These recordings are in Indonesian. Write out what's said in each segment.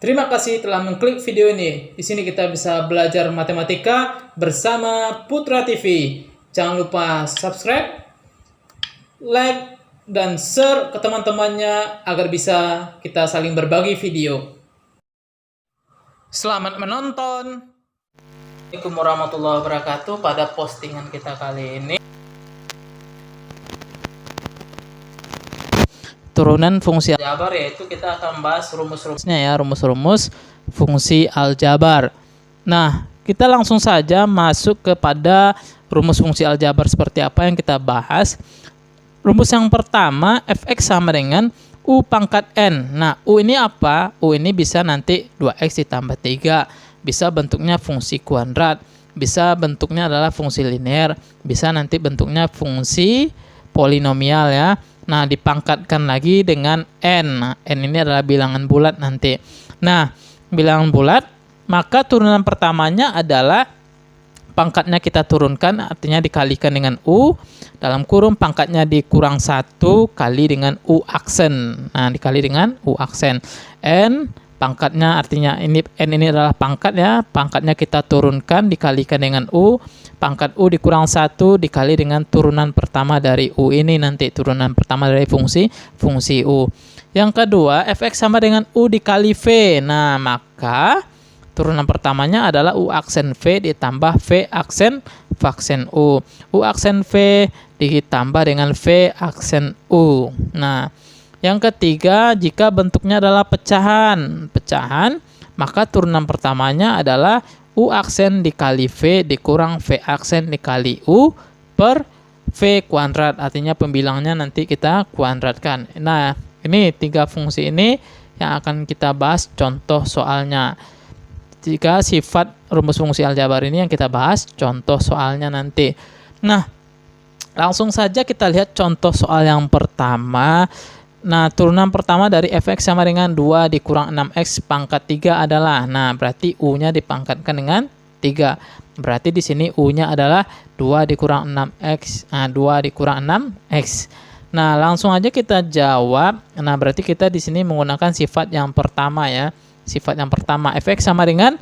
Terima kasih telah mengklik video ini. Di sini kita bisa belajar matematika bersama Putra TV. Jangan lupa subscribe, like, dan share ke teman-temannya agar bisa kita saling berbagi video. Selamat menonton. Assalamualaikum warahmatullahi wabarakatuh. Pada postingan kita kali ini, turunan fungsi aljabar, yaitu kita akan bahas rumus-rumusnya ya, rumus-rumus fungsi aljabar. Nah, kita langsung saja masuk kepada rumus fungsi aljabar seperti apa yang kita bahas. Rumus yang pertama, fx sama dengan u pangkat n. Nah, u ini apa? U ini bisa nanti 2x ditambah 3, bisa bentuknya fungsi kuadrat, bisa bentuknya adalah fungsi linear, bisa nanti bentuknya fungsi polinomial ya. Nah, dipangkatkan lagi dengan n. Nah, n ini adalah bilangan bulat nanti. Nah, bilangan bulat, maka turunan pertamanya adalah pangkatnya kita turunkan, artinya dikalikan dengan u, dalam kurung pangkatnya dikurang 1 kali dengan u aksen. Nah, dikali dengan u aksen. N pangkatnya, artinya ini n ini adalah pangkat ya, pangkatnya kita turunkan dikalikan dengan u, pangkat u dikurang 1 dikali dengan turunan pertama dari u ini, nanti turunan pertama dari fungsi u. Yang kedua, fx sama dengan u dikali v. Nah, maka turunan pertamanya adalah u aksen v ditambah v aksen vaksen u. U aksen v ditambah dengan v aksen u. Nah, yang ketiga, jika bentuknya adalah pecahan, maka turunan pertamanya adalah u aksen dikali v dikurang v aksen dikali u per v kuadrat, artinya pembilangnya nanti kita kuadratkan. Nah, ini tiga fungsi ini yang akan kita bahas contoh soalnya. Jika sifat rumus fungsi aljabar ini yang kita bahas contoh soalnya nanti. Nah, langsung saja kita lihat contoh soal yang pertama. Nah, turunan pertama dari fx sama dengan 2 dikurang 6x pangkat 3 adalah, nah berarti u-nya dipangkatkan dengan 3. Berarti di sini u-nya adalah 2 dikurang 6x. Nah, 2 dikurang 6x. Nah, langsung aja kita jawab. Nah, berarti kita di sini menggunakan sifat yang pertama ya. Sifat yang pertama, fx sama dengan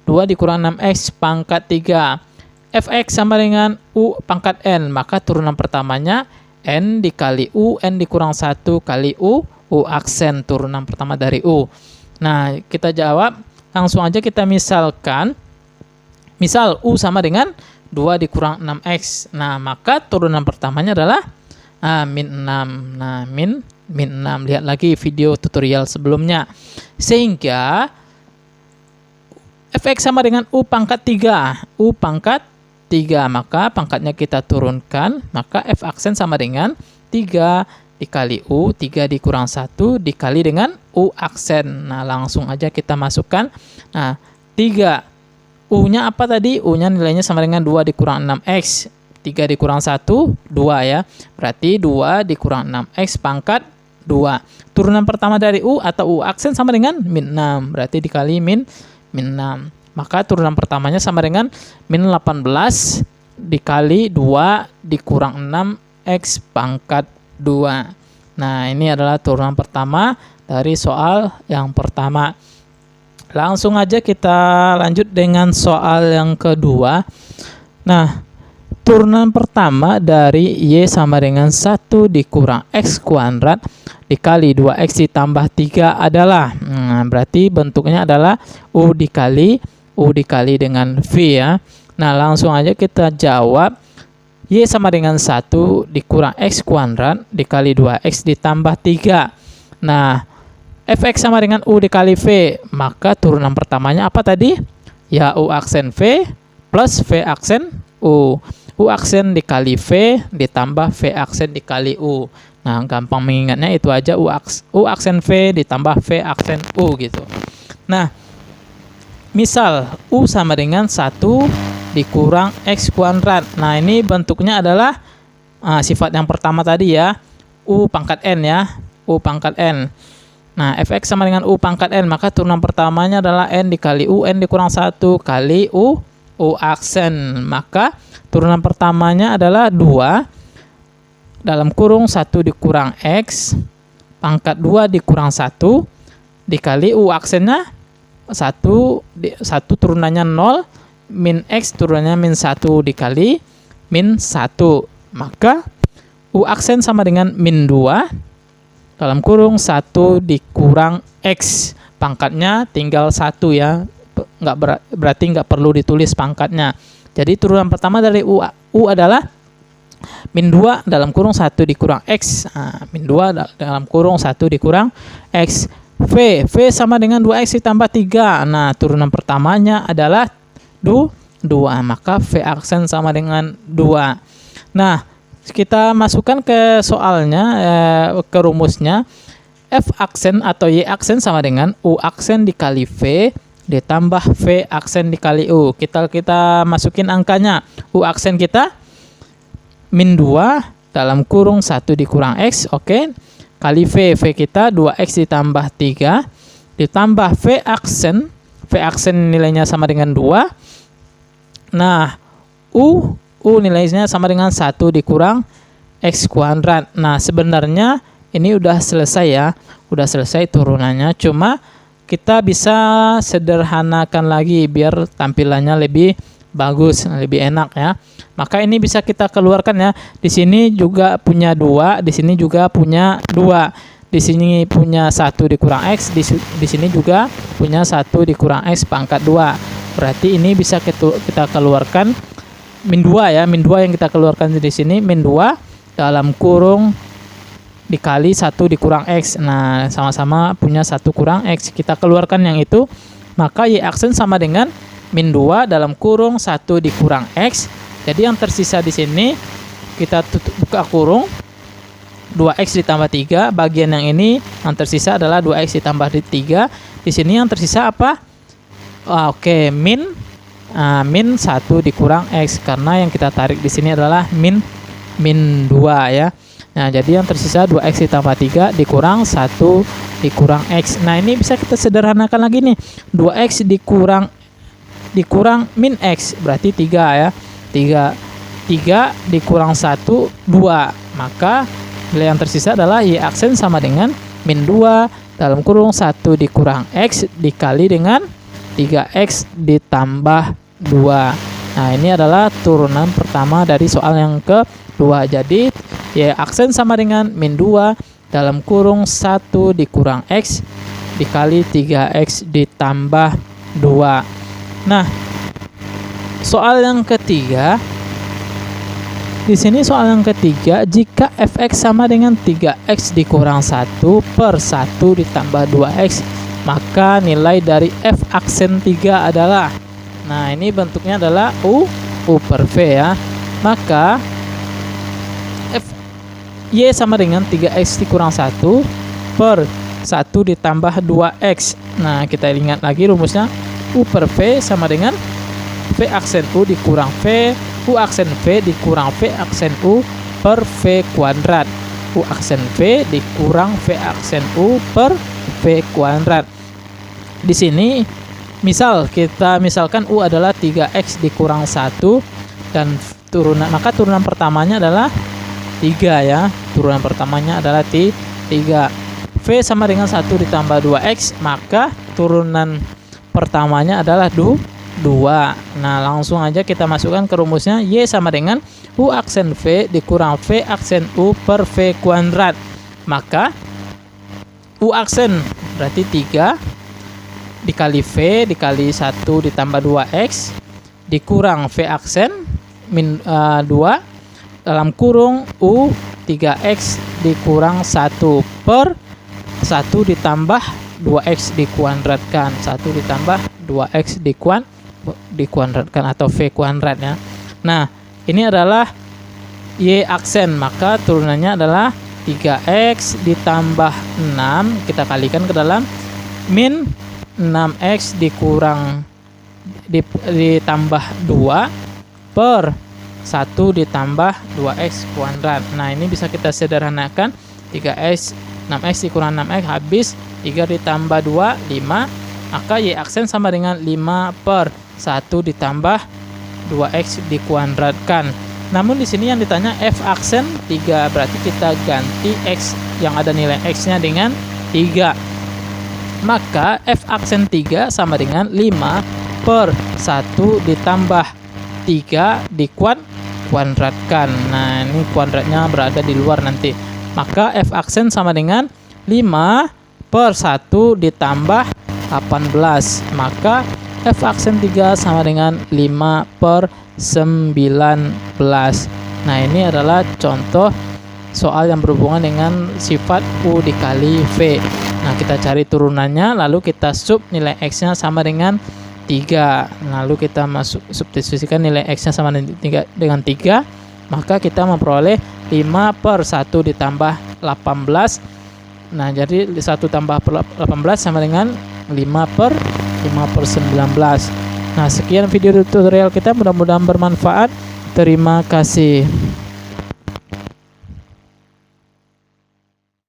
2 dikurang 6x pangkat 3. Fx sama dengan u pangkat n, maka turunan pertamanya n dikali u, n dikurang 1 kali u aksen, turunan pertama dari u. Nah, kita jawab, langsung aja kita misalkan. Misal u sama dengan 2 dikurang 6x. Nah, maka turunan pertamanya adalah min 6. Nah, min 6. Lihat lagi video tutorial sebelumnya. Sehingga fx sama dengan u pangkat 3. U pangkat 3, maka pangkatnya kita turunkan, maka f aksen sama dengan 3 dikali u, 3 dikurang 1 dikali dengan u aksen. Nah, langsung aja kita masukkan. Nah, 3. U-nya apa tadi? U-nya nilainya sama dengan 2 dikurang 6x. 3 dikurang 1, 2 ya. Berarti 2 dikurang 6x pangkat 2. Turunan pertama dari u atau u aksen sama dengan min 6. Berarti dikali min 6. Maka turunan pertamanya sama dengan min 18 dikali 2 dikurang 6x pangkat 2. Nah, ini adalah turunan pertama dari soal yang pertama. Langsung aja kita lanjut dengan soal yang kedua. Nah, turunan pertama dari y sama dengan 1 dikurang x kuadrat dikali 2x ditambah 3 adalah, berarti bentuknya adalah u dikali dengan v ya. Nah, langsung aja kita jawab. Y sama dengan 1 dikurang x kuadrat dikali 2x ditambah 3. Nah, fx sama dengan u dikali v, maka turunan pertamanya apa tadi? Ya, u aksen v plus v aksen u. U aksen dikali v ditambah v aksen dikali u. Nah, gampang mengingatnya itu aja, u aksen v ditambah v aksen u gitu. Nah, misal u sama dengan 1 dikurang x kuadrat. Nah, ini bentuknya adalah sifat yang pertama tadi ya, u pangkat n ya, u pangkat n. Nah, fx sama dengan u pangkat n, maka turunan pertamanya adalah n dikali u, n dikurang 1 kali u aksen. Maka turunan pertamanya adalah 2 dalam kurung 1 dikurang x pangkat 2 dikurang 1 dikali u aksennya 1 turunannya 0, min X turunannya min 1 dikali min 1. Maka U aksen sama dengan min 2 dalam kurung 1 dikurang X. Pangkatnya tinggal 1 ya. Berarti nggak perlu ditulis pangkatnya. Jadi turunan pertama dari U adalah min 2 dalam kurung 1 dikurang X. Nah, min 2 dalam kurung 1 dikurang X. V sama dengan 2X ditambah 3. Nah, turunan pertamanya adalah 2. Maka V aksen sama dengan 2. Nah, kita masukkan ke soalnya, ke rumusnya. F aksen atau Y aksen sama dengan U aksen dikali V ditambah V aksen dikali U. Kita masukin angkanya. U aksen kita min 2 dalam kurung 1 dikurang X, oke. Kali V kita 2X ditambah 3 ditambah V aksen nilainya sama dengan 2. Nah, U nilainya sama dengan 1 dikurang X kuadrat. Nah, sebenarnya ini udah selesai ya. Udah selesai turunannya. Cuma kita bisa sederhanakan lagi biar tampilannya lebih bagus, lebih enak ya. Maka ini bisa kita keluarkan ya. Di sini juga punya 2, di sini juga punya 2. Di sini punya 1 dikurang X, di sini juga punya 1 dikurang X pangkat 2. Berarti ini bisa kita keluarkan min 2 ya. Min 2 yang kita keluarkan di sini min 2 dalam kurung dikali 1 dikurang X. Nah, sama-sama punya 1 kurang X. Kita keluarkan yang itu. Maka Y aksen sama dengan min 2 dalam kurung 1 dikurang X. Jadi yang tersisa di sini kita buka kurung 2X ditambah 3. Bagian yang ini yang tersisa adalah 2X ditambah 3. Di sini yang tersisa apa? Oke, min 1 dikurang X, karena yang kita tarik di sini adalah min 2 ya. Nah, jadi yang tersisa 2X ditambah 3 dikurang 1 dikurang X. Nah, ini bisa kita sederhanakan lagi nih. 2X dikurang min X berarti 3 ya. 3 dikurang 1 2. Maka nilai yang tersisa adalah Y aksen sama dengan min 2 dalam kurung 1 dikurang X dikali dengan 3X ditambah 2. Nah, ini adalah turunan pertama dari soal yang kedua. Jadi Y aksen sama dengan min 2 dalam kurung 1 dikurang X dikali 3X ditambah 2. Nah, soal yang ketiga. Di sini soal yang ketiga, jika fx sama dengan 3x dikurang 1 per 1 ditambah 2x, maka nilai dari f aksen 3 adalah, nah ini bentuknya adalah u per v ya. Maka y sama dengan 3x dikurang 1 per 1 ditambah 2x. Nah, kita ingat lagi rumusnya. U per v sama dengan V aksen U dikurang V, U aksen V dikurang V aksen U per V kuadrat. U aksen V dikurang V aksen U per V kuadrat. Di sini misalkan U adalah 3x dikurang 1 dan maka turunan pertamanya adalah 3 ya. Turunan pertamanya adalah 3. V sama dengan 1 ditambah 2x, maka turunan pertamanya adalah 2. Nah, langsung aja kita masukkan ke rumusnya. Y sama dengan U aksen V dikurang V aksen U per V kuadrat. Maka U aksen berarti 3 dikali V dikali 1 ditambah 2x dikurang V aksen min 2 dalam kurung U 3x dikurang 1 per 1 ditambah 2x dikuadratkan. 1 ditambah 2x dikuadratkan atau V kuadrat ya. Nah, ini adalah Y aksen, maka turunannya adalah 3x ditambah 6, kita kalikan ke dalam min 6x ditambah 2 per 1 ditambah 2x kuadrat. Nah, ini bisa kita sederhanakan. 3x 6x dikurang 6x habis 3 ditambah 2 5, maka Y aksen sama dengan 5 per 1 ditambah 2x dikuadratkan. Namun di sini yang ditanya f aksen 3, berarti kita ganti x yang ada nilai x-nya dengan 3. Maka F aksen 3 sama dengan 5 per 1 ditambah 3 kuadratkan. Nah, ini kuadratnya berada di luar nanti. Maka F aksen sama dengan 5 per 1 ditambah 18. Maka F aksen 3 sama dengan 5 per 19. Nah, ini adalah contoh soal yang berhubungan dengan sifat U dikali V. Nah, kita cari turunannya, lalu kita sub nilai X-nya sama dengan 3. Lalu kita substitusikan nilai X-nya sama dengan 3, maka kita memperoleh 5 per 1 ditambah 18. Nah, jadi 1 tambah 18 sama dengan 5 per 19. Nah, sekian video tutorial kita, mudah-mudahan bermanfaat. Terima kasih.